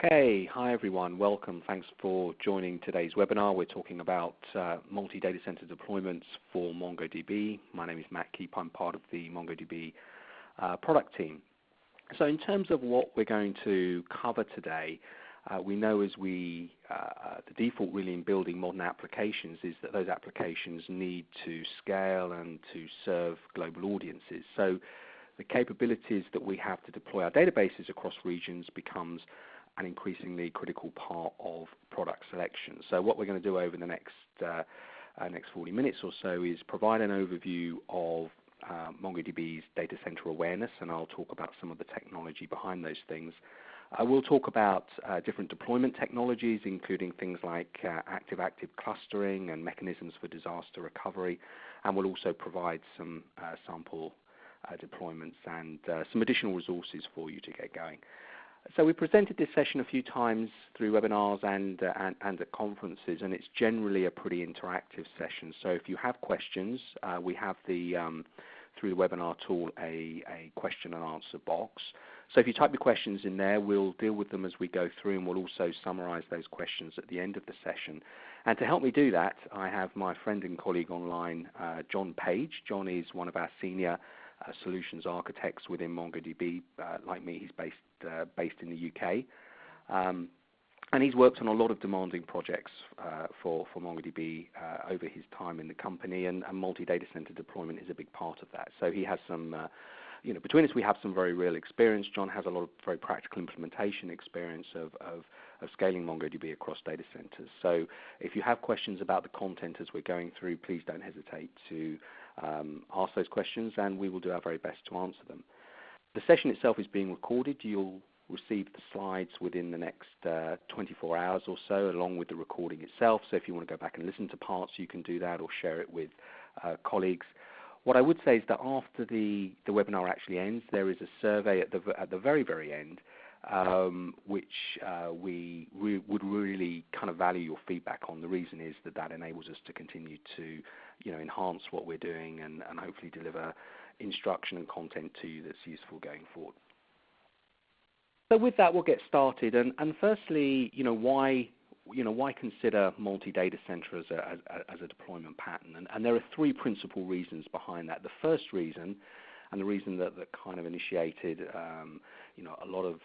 Okay, hi everyone, welcome. Thanks for joining today's webinar. We're talking about multi-data center deployments for MongoDB. My name is Matt Keep. I'm part of the MongoDB product team. So in terms of what we're going to cover today, we know the default really in building modern applications is that those applications need to scale and to serve global audiences. So the capabilities that we have to deploy our databases across regions becomes an increasingly critical part of product selection. So what we're going to do over the next 40 minutes or so is provide an overview of MongoDB's data center awareness, and I'll talk about some of the technology behind those things. We'll talk about different deployment technologies, including things like active-active clustering and mechanisms for disaster recovery, and we'll also provide some sample deployments and some additional resources for you to get going. So we presented this session a few times through webinars and at conferences, and it's generally a pretty interactive session. So if you have questions, we have through the webinar tool a question and answer box. So if you type your questions in there, we'll deal with them as we go through, and we'll also summarize those questions at the end of the session. And to help me do that, I have my friend and colleague online, John Page. John is one of our senior solutions architects within MongoDB. Like me, he's based in the UK. And he's worked on a lot of demanding projects for MongoDB over his time in the company, and multi-data center deployment is a big part of that. So he has some, between us we have some very real experience. John has a lot of very practical implementation experience of scaling MongoDB across data centers. So if you have questions about the content as we're going through, please don't hesitate to ask those questions, and we will do our very best to answer them. The session itself is being recorded. You'll receive the slides within the next 24 hours or so, along with the recording itself. So if you want to go back and listen to parts, you can do that or share it with colleagues. What I would say is that after the webinar actually ends, there is a survey at the very, very end, which we would really kind of value your feedback on. The reason is that enables us to continue to enhance what we're doing and hopefully deliver instruction and content to you that's useful going forward. So with that, we'll get started. And firstly, why consider multi-data center as a deployment pattern? And there are three principal reasons behind that. The first reason, and the reason that kind of initiated a lot of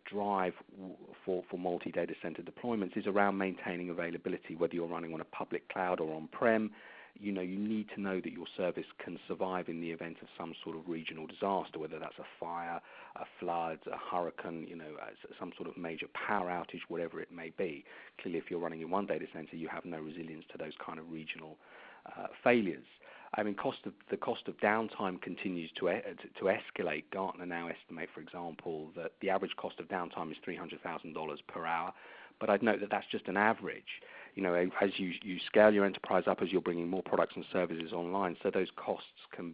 drive for multi-data center deployments, is around maintaining availability, whether you're running on a public cloud or on-prem. You need to know that your service can survive in the event of some sort of regional disaster, whether that's a fire, a flood, a hurricane, some sort of major power outage, whatever it may be. Clearly, if you're running in one data center, you have no resilience to those kind of regional failures. I mean, the cost of downtime continues to escalate. Gartner now estimate, for example, that the average cost of downtime is $300,000 per hour. But I'd note that that's just an average. As you scale your enterprise up, as you're bringing more products and services online, so those costs can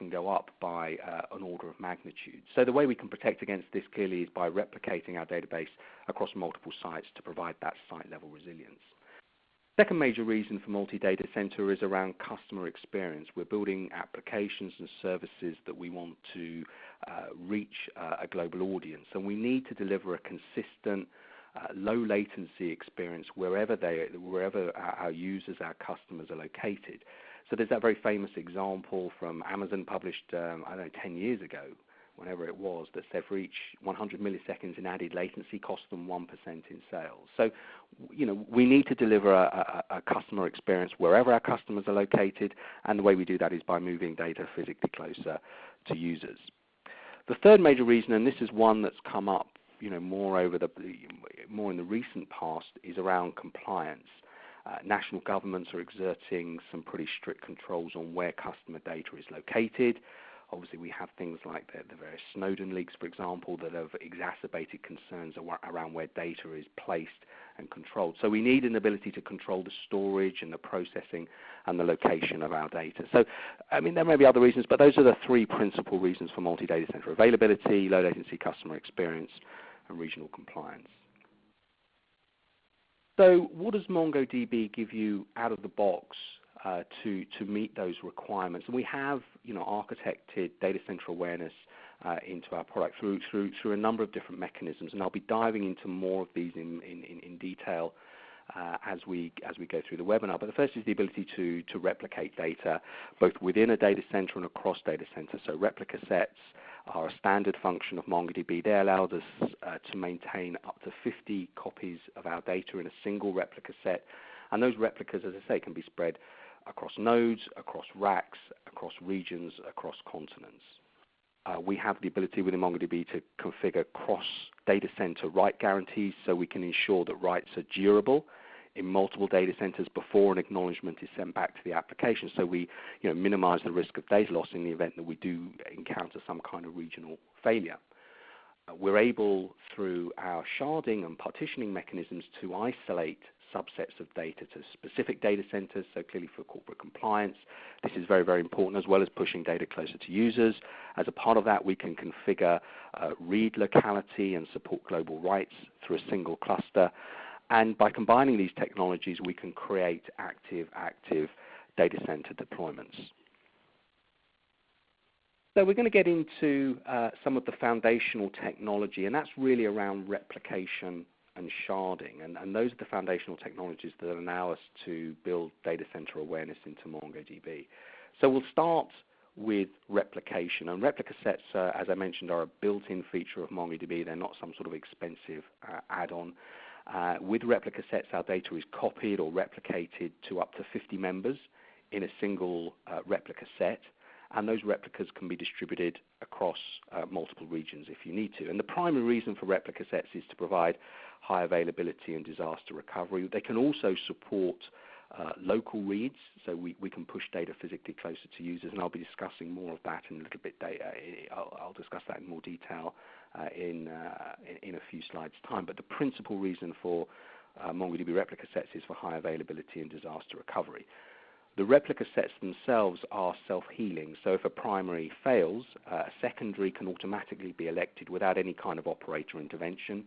go up by an order of magnitude. So the way we can protect against this clearly is by replicating our database across multiple sites to provide that site-level resilience. Second major reason for multi-data center is around customer experience. We're building applications and services that we want to reach a global audience, and we need to deliver a consistent, low latency experience wherever our users, our customers are located. So there's that very famous example from Amazon published, 10 years ago, whenever it was, that said for each 100 milliseconds in added latency cost them 1% in sales. So, we need to deliver a customer experience wherever our customers are located, and the way we do that is by moving data physically closer to users. The third major reason, and this is one that's come up more in the recent past, is around compliance. National governments are exerting some pretty strict controls on where customer data is located. Obviously, we have things like the various Snowden leaks, for example, that have exacerbated concerns around where data is placed and controlled. So we need an ability to control the storage and the processing and the location of our data. So, I mean, there may be other reasons, but those are the three principal reasons for multi-data center: availability, low latency customer experience, and regional compliance. So what does MongoDB give you out of the box to meet those requirements? And we have architected data center awareness into our product through a number of different mechanisms, and I'll be diving into more of these in detail as we go through the webinar. But the first is the ability to replicate data both within a data center and across data centers. So replica sets are a standard function of MongoDB. They allow us to maintain up to 50 copies of our data in a single replica set, and those replicas, as I say, can be spread across nodes, across racks, across regions, across continents. We have the ability within MongoDB to configure cross-data center write guarantees, so we can ensure that writes are durable in multiple data centers before an acknowledgement is sent back to the application. So we minimize the risk of data loss in the event that we do encounter some kind of regional failure. We're able, through our sharding and partitioning mechanisms, to isolate subsets of data to specific data centers, so clearly for corporate compliance. This is very, very important, as well as pushing data closer to users. As a part of that, we can configure read locality and support global writes through a single cluster. And by combining these technologies, we can create active data center deployments. So we're going to get into some of the foundational technology, and that's really around replication and sharding, and those are the foundational technologies that allow us to build data center awareness into MongoDB. So we'll start with replication, and replica sets, as I mentioned, are a built-in feature of MongoDB. They're not some sort of expensive add-on. With replica sets, our data is copied or replicated to up to 50 members in a single replica set, and those replicas can be distributed across multiple regions if you need to. And the primary reason for replica sets is to provide high availability and disaster recovery. They can also support local reads, so we can push data physically closer to users, and I'll be discussing more of that in a little bit. I'll discuss that in more detail in a few slides' time. But the principal reason for MongoDB replica sets is for high availability and disaster recovery. The replica sets themselves are self-healing, so if a primary fails, a secondary can automatically be elected without any kind of operator intervention.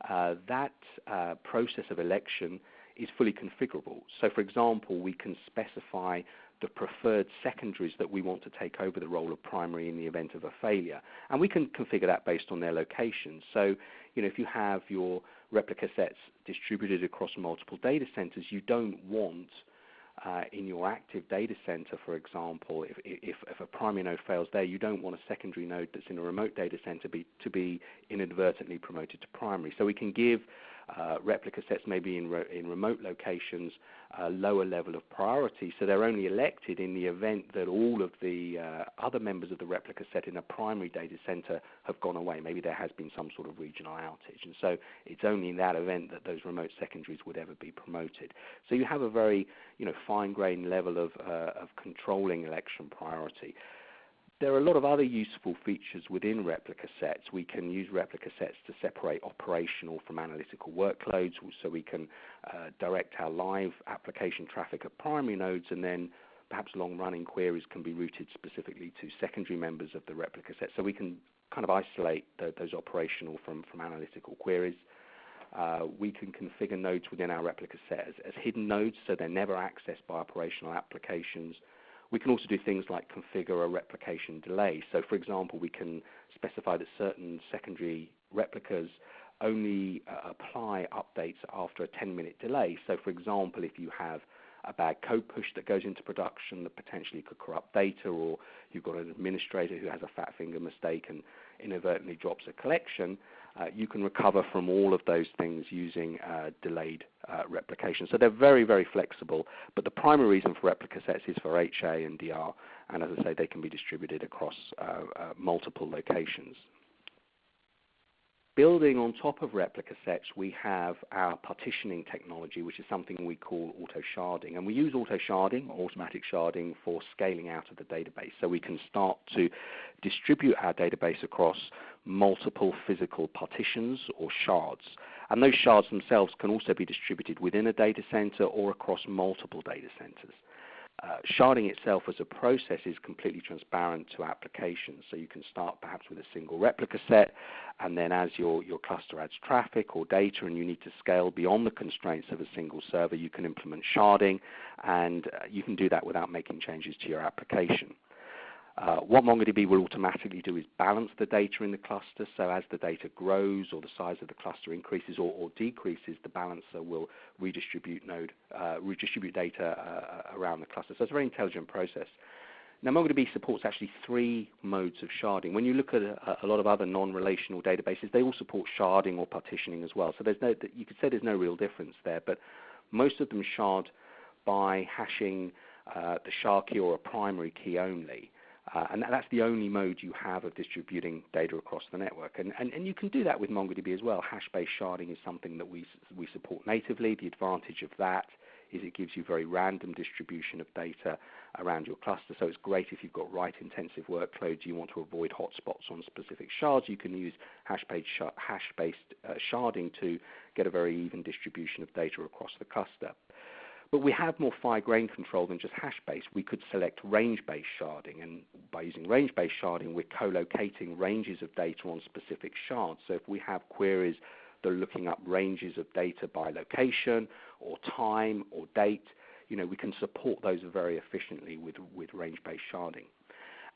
That process of election is fully configurable. So for example, we can specify the preferred secondaries that we want to take over the role of primary in the event of a failure. And we can configure that based on their location. So if you have your replica sets distributed across multiple data centers, you don't want in your active data center, for example, if a primary node fails there, you don't want a secondary node that's in a remote data center to be inadvertently promoted to primary. So we can give replica sets maybe in remote locations a lower level of priority, so they're only elected in the event that all of the other members of the replica set in a primary data center have gone away. Maybe there has been some sort of regional outage, and so it's only in that event that those remote secondaries would ever be promoted. So you have a very fine-grained level of controlling election priority. There are a lot of other useful features within replica sets. We can use replica sets to separate operational from analytical workloads, so we can direct our live application traffic at primary nodes, and then perhaps long-running queries can be routed specifically to secondary members of the replica set. So we can kind of isolate those operational from analytical queries. We can configure nodes within our replica set as hidden nodes, so they're never accessed by operational applications. We can also do things like configure a replication delay. So for example, we can specify that certain secondary replicas only apply updates after a 10-minute delay. So for example, if you have a bad code push that goes into production that potentially could corrupt data, or you've got an administrator who has a fat finger mistake and inadvertently drops a collection, you can recover from all of those things using delayed replication. So they're very, very flexible, but the primary reason for replica sets is for HA and DR, and as I say, they can be distributed across multiple locations. Building on top of replica sets, we have our partitioning technology, which is something we call auto-sharding. And we use auto-sharding, or automatic sharding, for scaling out of the database. So we can start to distribute our database across multiple physical partitions or shards. And those shards themselves can also be distributed within a data center or across multiple data centers. Sharding itself as a process is completely transparent to applications. So you can start perhaps with a single replica set, and then as your cluster adds traffic or data and you need to scale beyond the constraints of a single server, you can implement sharding, and you can do that without making changes to your application. What MongoDB will automatically do is balance the data in the cluster, so as the data grows or the size of the cluster increases or decreases, the balancer will redistribute data around the cluster. So it's a very intelligent process. Now, MongoDB supports actually 3 modes of sharding. When you look at a lot of other non-relational databases, they all support sharding or partitioning as well. So you could say there's no real difference there, but most of them shard by hashing the shard key or a primary key only. And that's the only mode you have of distributing data across the network. And you can do that with MongoDB as well. Hash-based sharding is something that we support natively. The advantage of that is it gives you very random distribution of data around your cluster. So it's great if you've got write-intensive workloads, you want to avoid hotspots on specific shards. You can use hash-based sharding to get a very even distribution of data across the cluster. But we have more fine-grained control than just hash-based. We could select range-based sharding, and by using range-based sharding, we're co-locating ranges of data on specific shards. So if we have queries that are looking up ranges of data by location or time or date, we can support those very efficiently with range-based sharding.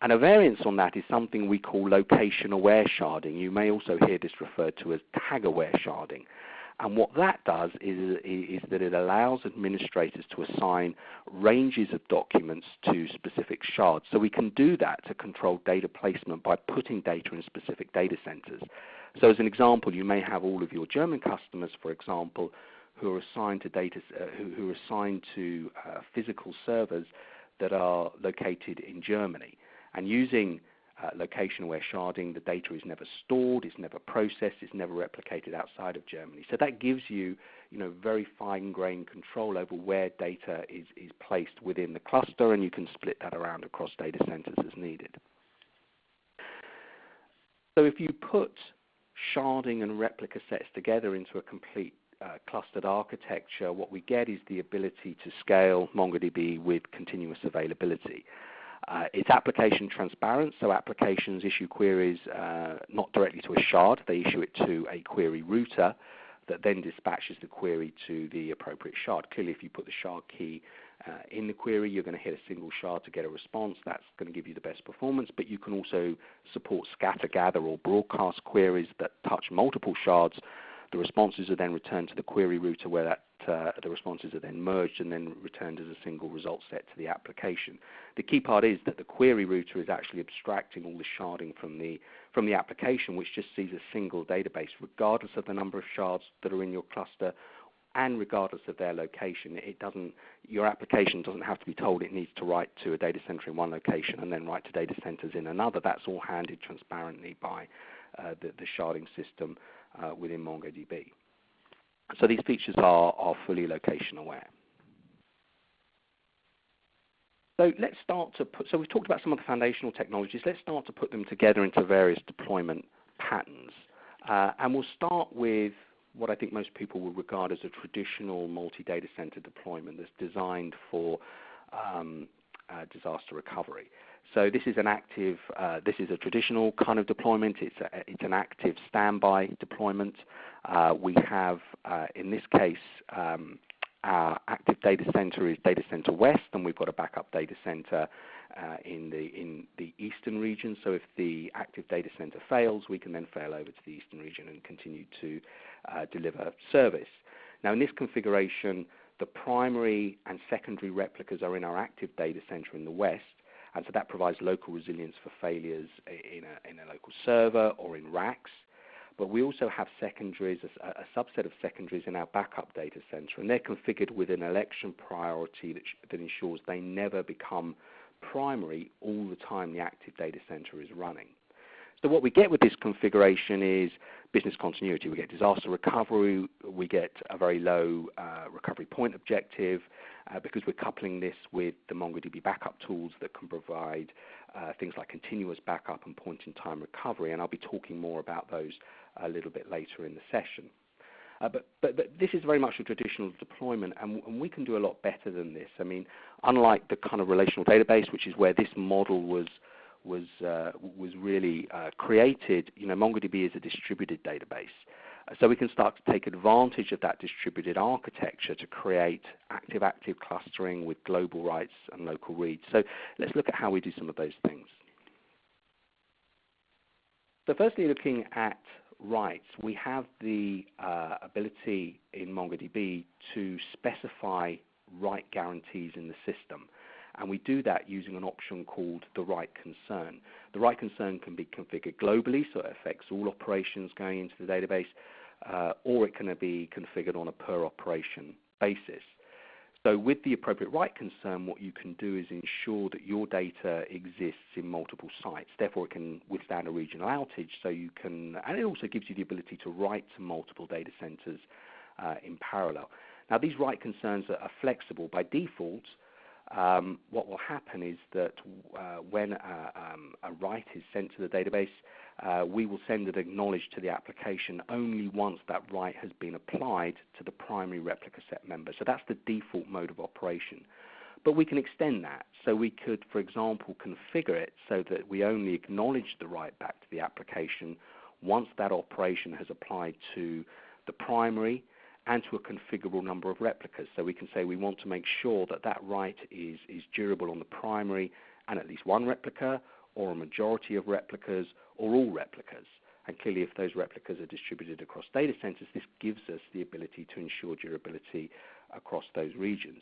And a variance on that is something we call location-aware sharding. You may also hear this referred to as tag-aware sharding. And what that does is that it allows administrators to assign ranges of documents to specific shards. So we can do that to control data placement by putting data in specific data centers. So as an example, you may have all of your German customers, for example, who are assigned to physical servers that are located in Germany. And using location-aware sharding, the data is never stored, it's never processed, it's never replicated outside of Germany. So that gives you, very fine-grained control over where data is placed within the cluster, and you can split that around across data centers as needed. So if you put sharding and replica sets together into a complete clustered architecture, what we get is the ability to scale MongoDB with continuous availability. It's application transparent, so applications issue queries not directly to a shard, they issue it to a query router that then dispatches the query to the appropriate shard. Clearly, if you put the shard key in the query, you're going to hit a single shard to get a response. That's going to give you the best performance, but you can also support scatter, gather, or broadcast queries that touch multiple shards. The responses are then returned to the query router where the responses are then merged and then returned as a single result set to the application. The key part is that the query router is actually abstracting all the sharding from the application, which just sees a single database, regardless of the number of shards that are in your cluster and regardless of their location. Your application doesn't have to be told it needs to write to a data center in one location and then write to data centers in another. That's all handled transparently by the sharding system within MongoDB. So these features are fully location aware. So let's start to so we've talked about some of the foundational technologies. Let's start to put them together into various deployment patterns. And we'll start with what I think most people would regard as a traditional multi-data center deployment that's designed for disaster recovery. So this is this is a traditional kind of deployment. It's an active standby deployment. We have, in this case, our active data center is Data Center West, and we've got a backup data center in the eastern region. So if the active data center fails, we can then fail over to the eastern region and continue to deliver service. Now, in this configuration, the primary and secondary replicas are in our active data center in the west. And so that provides local resilience for failures in a local server or in racks. But we also have secondaries, a subset of secondaries in our backup data center, and they're configured with an election priority that ensures they never become primary all the time the active data center is running. So what we get with this configuration is business continuity. We get disaster recovery. We get a very low recovery point objective because we're coupling this with the MongoDB backup tools that can provide things like continuous backup and point-in-time recovery. And I'll be talking more about those a little bit later in the session. But this is very much a traditional deployment, and we can do a lot better than this. I mean, unlike the kind of relational database, which is where this model was really created, MongoDB is a distributed database. So we can start to take advantage of that distributed architecture to create active-active clustering with global writes and local reads. So let's look at how we do some of those things. So firstly, looking at rights, we have the ability in MongoDB to specify right guarantees in the system. And we do that using an option called the right concern. The right concern can be configured globally, so it affects all operations going into the database, or it can be configured on a per operation basis. So with the appropriate right concern, what you can do is ensure that your data exists in multiple sites. Therefore, it can withstand a regional outage. So you can, and it also gives you the ability to write to multiple data centers in parallel. Now, these right concerns are flexible. By default, what will happen is that when a write is sent to the database, we will send an acknowledge to the application only once that write has been applied to the primary replica set member. So that's the default mode of operation. But we can extend that. So we could, for example, configure it so that we only acknowledge the write back to the application once that operation has applied to the primary and to a configurable number of replicas. So we can say we want to make sure that that write is durable on the primary and at least one replica, or a majority of replicas, or all replicas. And clearly, if those replicas are distributed across data centers, this gives us the ability to ensure durability across those regions.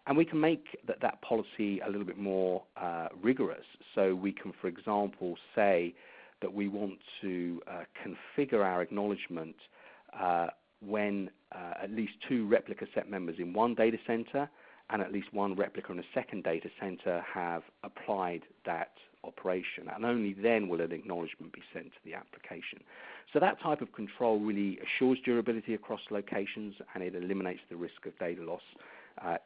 And we can make that policy a little bit more rigorous. So we can, for example, say that we want to configure our acknowledgement when at least two replica set members in one data center and at least one replica in a second data center have applied that operation, and only then will an acknowledgement be sent to the application. So that type of control really assures durability across locations, and it eliminates the risk of data loss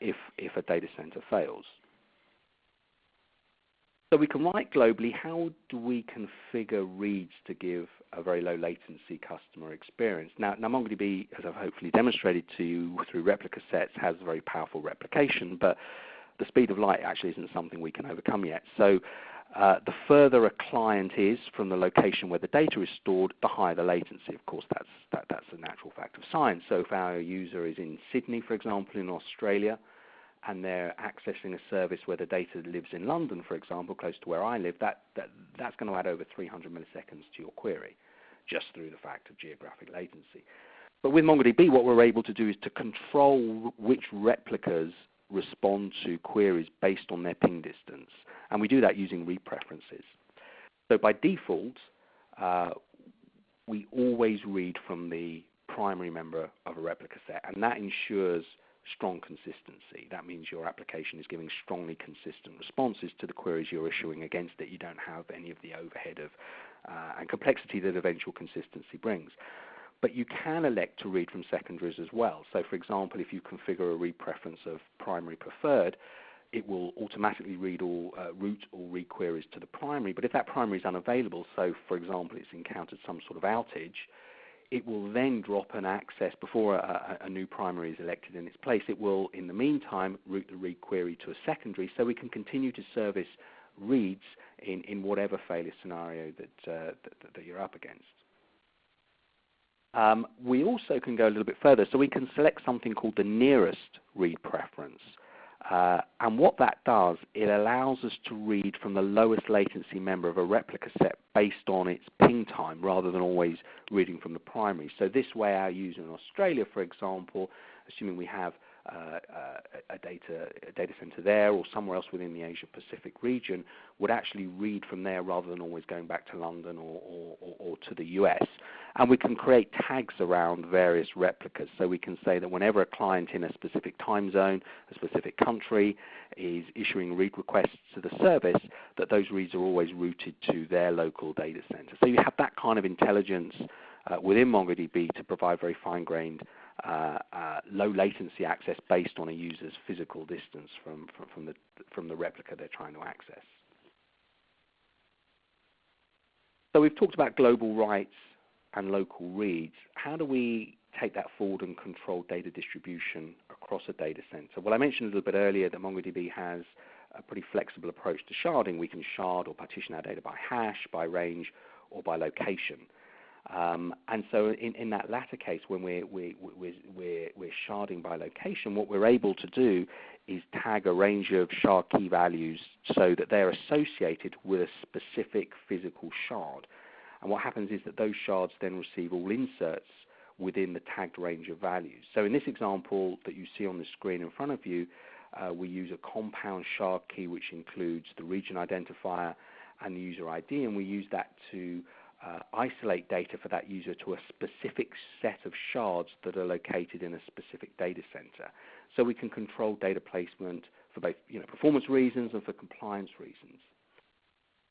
if a data center fails. So we can write globally. How do we configure reads to give a very low latency customer experience? Now MongoDB, as I've hopefully demonstrated to you through replica sets, has very powerful replication, but the speed of light actually isn't something we can overcome yet. So the further a client is from the location where the data is stored, the higher the latency. Of course, that's a natural fact of science. So if our user is in Sydney, for example, in Australia, and they're accessing a service where the data lives in London, for example, close to where I live, that's going to add over 300 milliseconds to your query, just through the fact of geographic latency. But with MongoDB, what we're able to do is to control which replicas respond to queries based on their ping distance. And we do that using read preferences. So by default, we always read from the primary member of a replica set, and that ensures strong consistency. That means your application is giving strongly consistent responses to the queries you're issuing against it. You don't have any of the overhead of and complexity that eventual consistency brings. But you can elect to read from secondaries as well. So for example, if you configure a read preference of primary preferred, it will automatically read all, route all read queries to the primary. But if that primary is unavailable, so for example, it's encountered some sort of outage, it will then drop an access before a new primary is elected in its place. It will, in the meantime, route the read query to a secondary, so we can continue to service reads in whatever failure scenario that you're up against. We also can go a little bit further, so we can select something called the nearest read preference. And what that does, it allows us to read from the lowest latency member of a replica set based on its ping time rather than always reading from the primary. So this way our user in Australia, for example, assuming we have a data center there or somewhere else within the Asia Pacific region, would actually read from there rather than always going back to London or to the US. And we can create tags around various replicas. So we can say that whenever a client in a specific time zone, a specific country, is issuing read requests to the service, that those reads are always routed to their local data center. So you have that kind of intelligence within MongoDB to provide very fine-grained low latency access based on a user's physical distance from the replica they're trying to access. So we've talked about global writes and local reads. How do we take that forward and control data distribution across a data center? Well, I mentioned a little bit earlier that MongoDB has a pretty flexible approach to sharding. We can shard or partition our data by hash, by range, or by location. And so in that latter case, when we're sharding by location, what we're able to do is tag a range of shard key values so that they're associated with a specific physical shard. And what happens is that those shards then receive all inserts within the tagged range of values. So in this example that you see on the screen in front of you, we use a compound shard key which includes the region identifier and the user ID, and we use that to isolate data for that user to a specific set of shards that are located in a specific data center. So we can control data placement for both performance reasons and for compliance reasons.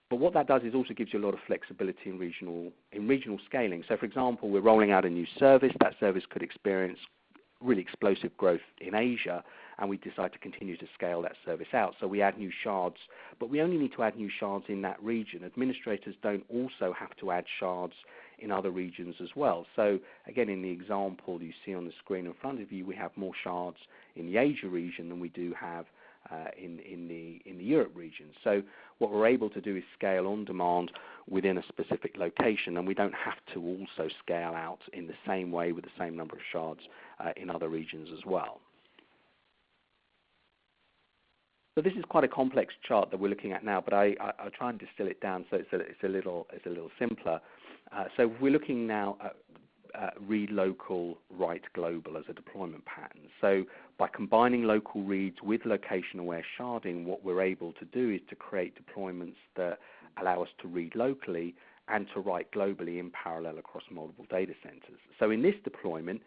But what that does is also gives you a lot of flexibility in regional scaling. So for example, we're rolling out a new service. That service could experience really explosive growth in Asia, and we decide to continue to scale that service out. So we add new shards, but we only need to add new shards in that region. Administrators don't also have to add shards in other regions as well. So again, in the example you see on the screen in front of you, we have more shards in the Asia region than we do have in the Europe region. So what we're able to do is scale on demand within a specific location, and we don't have to also scale out in the same way with the same number of shards in other regions as well. So this is quite a complex chart that we're looking at now, but I'll try and distill it down so it's a little simpler. So we're looking now at read local, write global as a deployment pattern. So by combining local reads with location-aware sharding, what we're able to do is to create deployments that allow us to read locally and to write globally in parallel across multiple data centers. So in this deployment,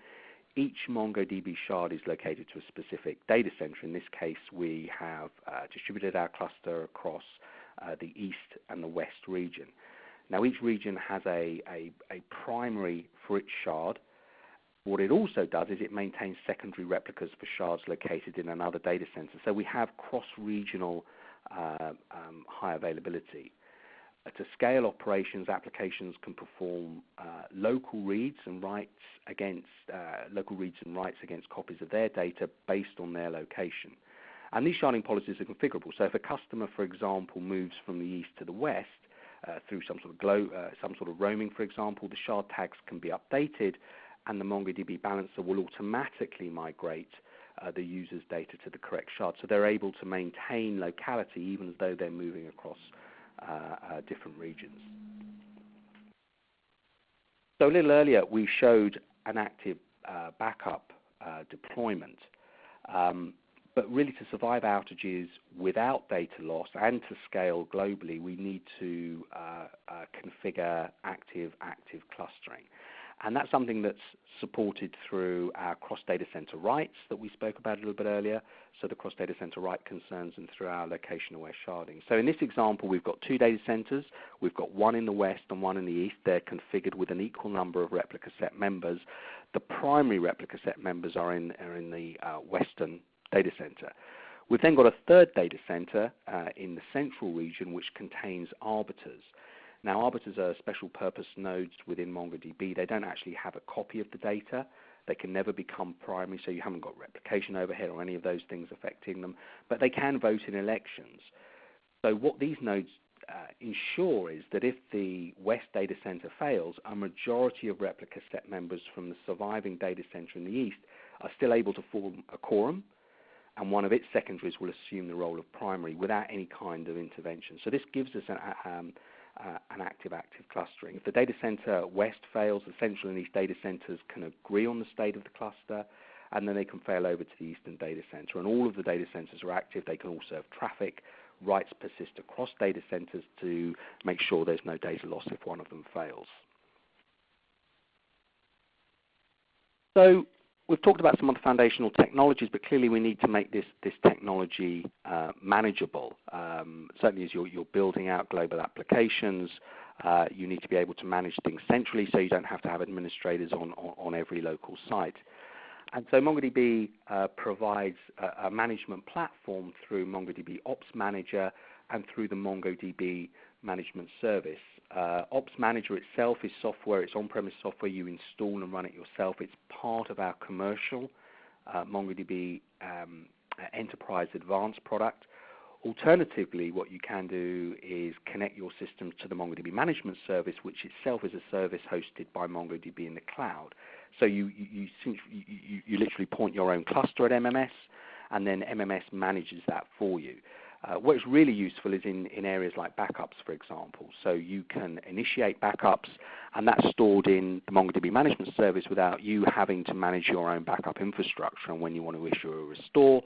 each MongoDB shard is located to a specific data center. In this case, we have distributed our cluster across the east and the west region. Now, each region has a primary for its shard. What it also does is it maintains secondary replicas for shards located in another data center. So we have cross-regional high availability. To scale operations, applications can perform local reads and writes against copies of their data based on their location. And these sharding policies are configurable. So if a customer, for example, moves from the east to the west through some sort of roaming, for example, the shard tags can be updated, and the MongoDB balancer will automatically migrate the user's data to the correct shard. So they're able to maintain locality even as though they're moving across different regions. So a little earlier, we showed an active backup deployment. But really, to survive outages without data loss and to scale globally, we need to configure active clustering. And that's something that's supported through our cross-data center writes that we spoke about a little bit earlier, so the cross-data center write concerns, and through our location-aware sharding. So in this example, we've got two data centers. We've got one in the west and one in the east. They're configured with an equal number of replica set members. The primary replica set members are in the western data center. We've then got a third data center in the central region which contains arbiters. Now, arbiters are special purpose nodes within MongoDB. They don't actually have a copy of the data. They can never become primary, so you haven't got replication overhead or any of those things affecting them, but they can vote in elections. So what these nodes ensure is that if the west data center fails, a majority of replica set members from the surviving data center in the east are still able to form a quorum, and one of its secondaries will assume the role of primary without any kind of intervention. So this gives us an active clustering. If the data center west fails, the central and east data centers can agree on the state of the cluster, and then they can fail over to the eastern data center. And all of the data centers are active. They can all serve traffic. Writes persist across data centers to make sure there's no data loss if one of them fails. So we've talked about some of the foundational technologies, but clearly we need to make this technology manageable. Certainly as you're building out global applications, you need to be able to manage things centrally so you don't have to have administrators on every local site. And so MongoDB provides a management platform through MongoDB Ops Manager and through the MongoDB Management Service. Ops Manager itself is software. It's on-premise software. You install and run it yourself. It's part of our commercial MongoDB Enterprise Advanced product. Alternatively, what you can do is connect your systems to the MongoDB Management Service, which itself is a service hosted by MongoDB in the cloud. So you literally point your own cluster at MMS, and then MMS manages that for you. What's really useful is in areas like backups, for example. So you can initiate backups, and that's stored in the MongoDB management service without you having to manage your own backup infrastructure. And when you want to issue a restore,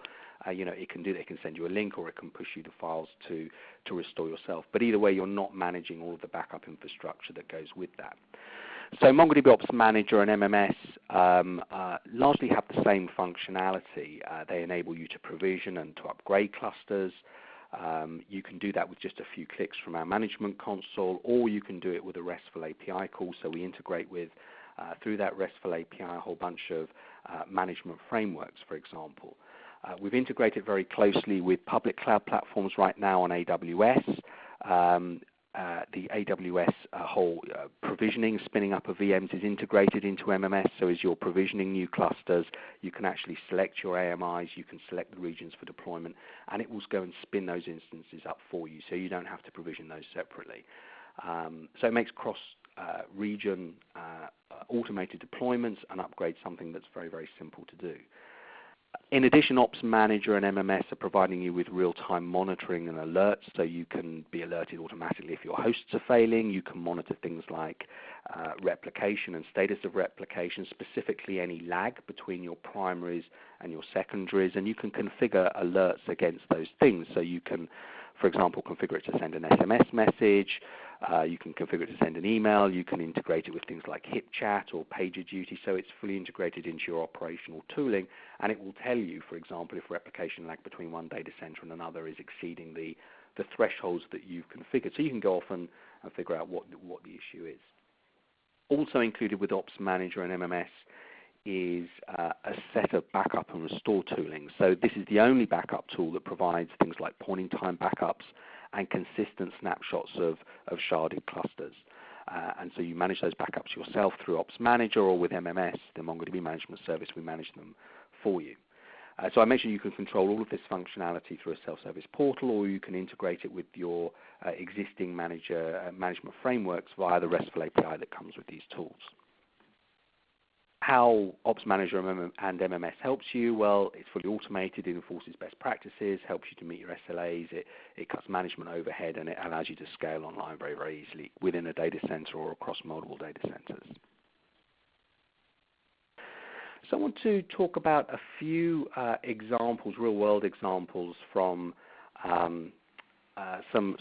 it can do that. It can send you a link, or it can push you the files to restore yourself. But either way, you're not managing all of the backup infrastructure that goes with that. So MongoDB Ops Manager and MMS largely have the same functionality. They enable you to provision and to upgrade clusters. You can do that with just a few clicks from our management console, or you can do it with a RESTful API call. So we integrate with, through that RESTful API, a whole bunch of management frameworks, for example. We've integrated very closely with public cloud platforms right now on AWS. The AWS whole provisioning, spinning up of VMs is integrated into MMS, so as you're provisioning new clusters, you can actually select your AMIs, you can select the regions for deployment, and it will go and spin those instances up for you, so you don't have to provision those separately. So it makes cross-region automated deployments and upgrades something that's very, very simple to do. In addition, Ops Manager and MMS are providing you with real-time monitoring and alerts, so you can be alerted automatically if your hosts are failing. You can monitor things like replication and status of replication, specifically any lag between your primaries and your secondaries, and you can configure alerts against those things. So you can, for example, configure it to send an SMS message. You can configure it to send an email. You can integrate it with things like HipChat or PagerDuty, so it's fully integrated into your operational tooling, and it will tell you, for example, if replication lag between one data center and another is exceeding the thresholds that you've configured. So you can go off and figure out what the issue is. Also included with Ops Manager and MMS is a set of backup and restore tooling. So this is the only backup tool that provides things like point-in-time backups and consistent snapshots of sharded clusters. And so you manage those backups yourself through Ops Manager, or with MMS, the MongoDB management service, we manage them for you. So I mentioned you can control all of this functionality through a self-service portal, or you can integrate it with your existing management frameworks via the RESTful API that comes with these tools. How Ops Manager and MMS helps you? Well, it's fully automated, it enforces best practices, helps you to meet your SLAs, it cuts management overhead, and it allows you to scale online very, very easily within a data center or across multiple data centers. So I want to talk about a few examples, real-world examples from some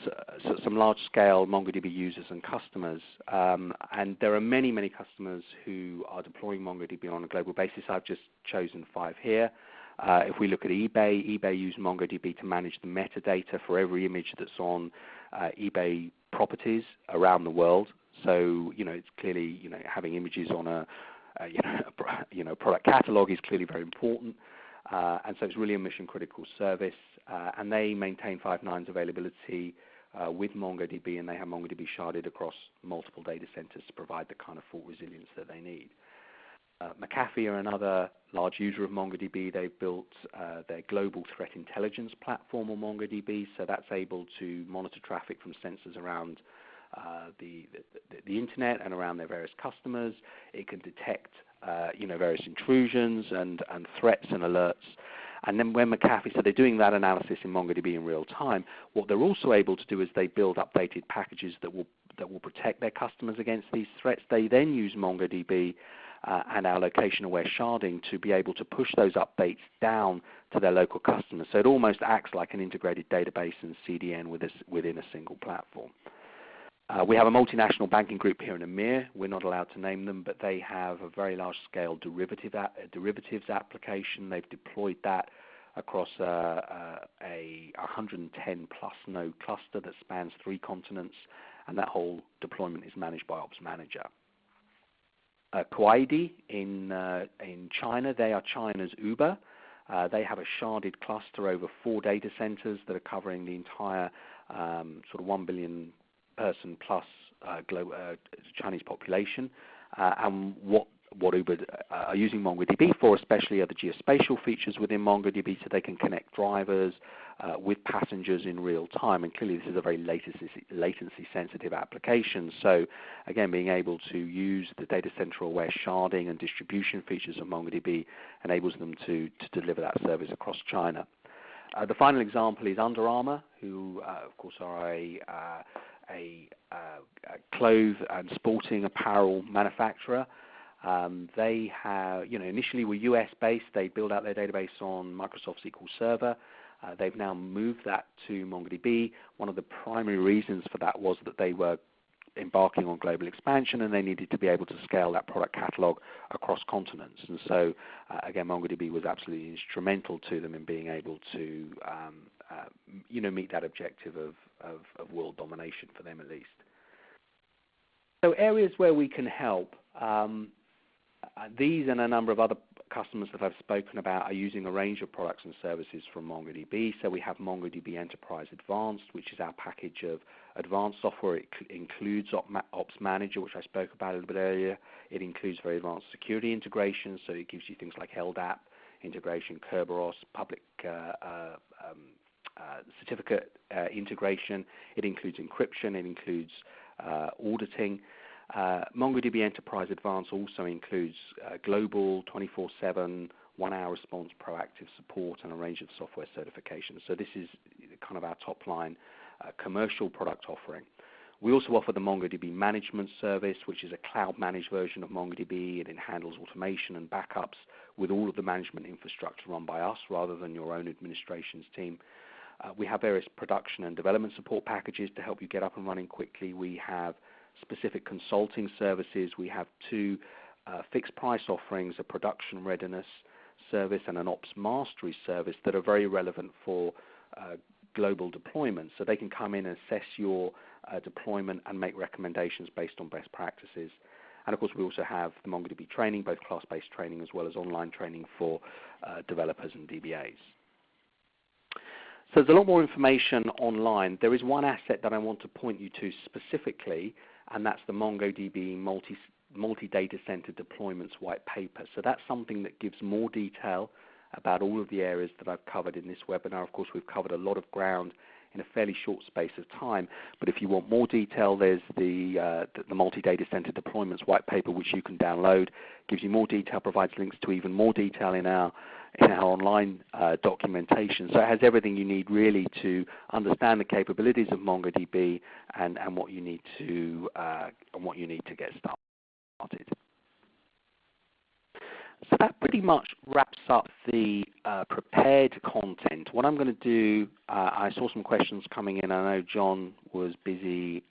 large-scale MongoDB users and customers, and there are many, many customers who are deploying MongoDB on a global basis. I've just chosen 5 here. If we look at eBay used MongoDB to manage the metadata for every image that's on eBay properties around the world. So, it's clearly, having images on a product catalog is clearly very important, and so it's really a mission-critical service. And they maintain 5 nines availability with MongoDB, and they have MongoDB sharded across multiple data centers to provide the kind of fault resilience that they need. McAfee are another large user of MongoDB. They've built their global threat intelligence platform on MongoDB, so that's able to monitor traffic from sensors around the internet and around their various customers. It can detect various intrusions and threats and alerts. And then when McAfee, so they're doing that analysis in MongoDB in real time, what they're also able to do is they build updated packages that will protect their customers against these threats. They then use MongoDB and our location-aware sharding to be able to push those updates down to their local customers. So it almost acts like an integrated database and CDN within a single platform. We have a multinational banking group here in EMEA. We're not allowed to name them, but they have a very large-scale derivatives application. They've deployed that across a 110-plus node cluster that spans 3 continents, and that whole deployment is managed by Ops Manager. Kuaidi in China, they are China's Uber. They have a sharded cluster over 4 data centers that are covering the entire sort of 1 billion person plus Chinese population, and what Uber are using MongoDB for especially are the geospatial features within MongoDB, so they can connect drivers with passengers in real time, and clearly this is a very latency sensitive application. So again, being able to use the data center aware sharding and distribution features of MongoDB enables them to deliver that service across China. The final example is Under Armour, who, of course, are a clothes and sporting apparel manufacturer. They have, initially were US-based. They built out their database on Microsoft SQL Server. They've now moved that to MongoDB. One of the primary reasons for that was that they were embarking on global expansion, and they needed to be able to scale that product catalog across continents. And so, again, MongoDB was absolutely instrumental to them in being able to, meet that objective of world domination for them at least. So areas where we can help, these and a number of other customers that I've spoken about are using a range of products and services from MongoDB. So we have MongoDB Enterprise Advanced, which is our package of advanced software. It includes Ops Manager, which I spoke about a little bit earlier. It includes very advanced security integrations, so it gives you things like LDAP integration, Kerberos, public certificate integration. It includes encryption. It includes auditing. MongoDB Enterprise Advanced also includes global 24/7 1-hour response proactive support and a range of software certifications. So this is kind of our top line commercial product offering. We also offer the MongoDB Management Service, which is a cloud-managed version of MongoDB. It handles automation and backups with all of the management infrastructure run by us rather than your own administrations team. We have various production and development support packages to help you get up and running quickly. We have specific consulting services. We have two fixed price offerings, a production readiness service and an ops mastery service that are very relevant for global deployments. So they can come in and assess your deployment and make recommendations based on best practices. And of course, we also have the MongoDB training, both class-based training as well as online training for developers and DBAs. So there's a lot more information online. There is one asset that I want to point you to specifically, and that's the MongoDB multi-data center deployments white paper. So that's something that gives more detail about all of the areas that I've covered in this webinar. Of course, we've covered a lot of ground in a fairly short space of time, but if you want more detail, there's the multi-data center deployments white paper, which you can download. Gives you more detail, provides links to even more detail in our online documentation. So it has everything you need really to understand the capabilities of MongoDB and what you need to get started. So that pretty much wraps up the prepared content. What I'm going to do, I saw some questions coming in. I know John was busy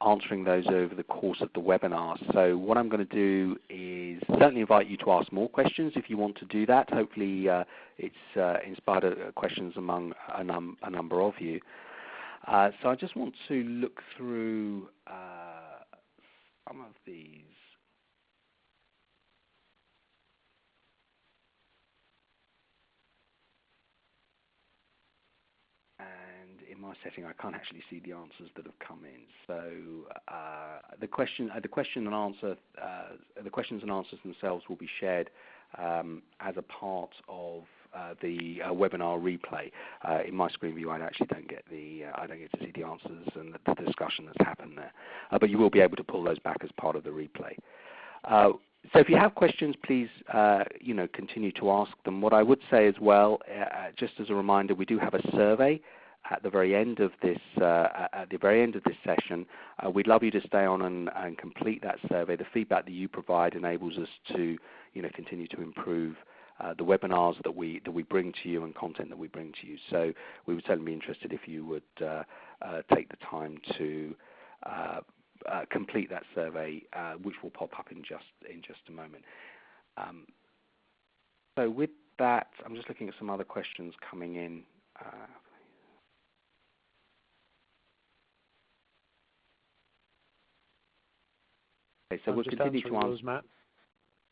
answering those over the course of the webinar. So what I'm going to do is certainly invite you to ask more questions if you want to do that. Hopefully it's inspired questions among a number of you. So I just want to look through some of these. In my setting, I can't actually see the answers that have come in. So the questions and answers themselves will be shared as a part of the webinar replay. In my screen view, I actually don't get to see the answers and the discussion that's happened there. But you will be able to pull those back as part of the replay. So if you have questions, please continue to ask them. What I would say as well, just as a reminder, we do have a survey at the very end of this session. We'd love you to stay on and complete that survey. The feedback that you provide enables us to continue to improve the webinars that we bring to you and content that we bring to you. So we would certainly be interested if you would take the time to complete that survey, which will pop up in just a moment. So with that, I'm just looking at some other questions coming in. Okay, so we'll continue to answer those, Matt.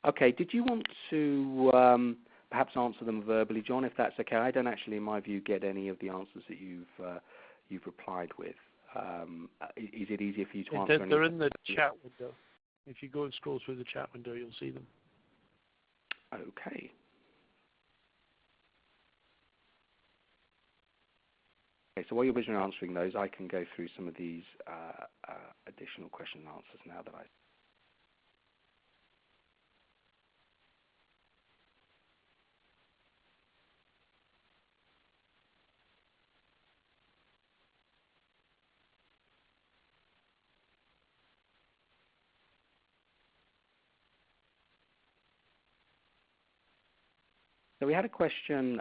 Okay, did you want to perhaps answer them verbally, John, if that's okay? I don't actually, in my view, get any of the answers that you've replied with. Is it easier for you to answer? They're in the chat window. If you go and scroll through the chat window, you'll see them. Okay. Okay, so while you're busy answering those, I can go through some of these additional question and answers now that I... So we had a question,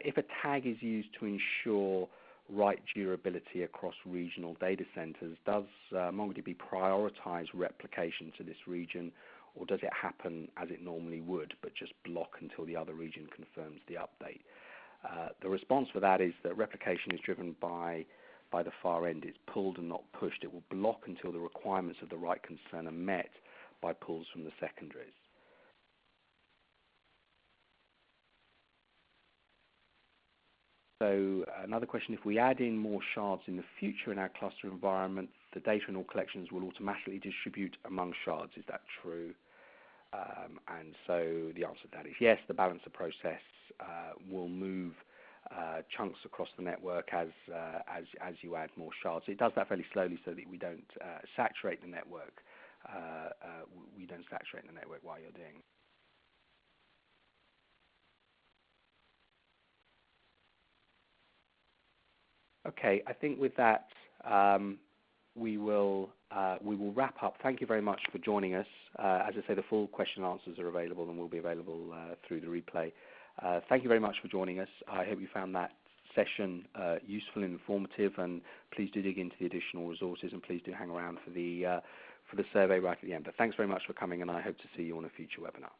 if a tag is used to ensure write durability across regional data centers, does MongoDB prioritize replication to this region, or does it happen as it normally would, but just block until the other region confirms the update? The response for that is that replication is driven by the far end. It's pulled and not pushed. It will block until the requirements of the write concern are met by pulls from the secondaries. So another question, if we add in more shards in the future in our cluster environment, the data in all collections will automatically distribute among shards. Is that true? And so the answer to that is yes. The balancer process will move chunks across the network as you add more shards. It does that fairly slowly so that we don't saturate the network. We don't saturate the network while you're doing. Okay, I think with that we will wrap up. Thank you very much for joining us. As I say, the full question and answers are available and will be available through the replay. Thank you very much for joining us. I hope you found that session useful and informative, and please do dig into the additional resources, and please do hang around for the survey right at the end. But thanks very much for coming, and I hope to see you on a future webinar.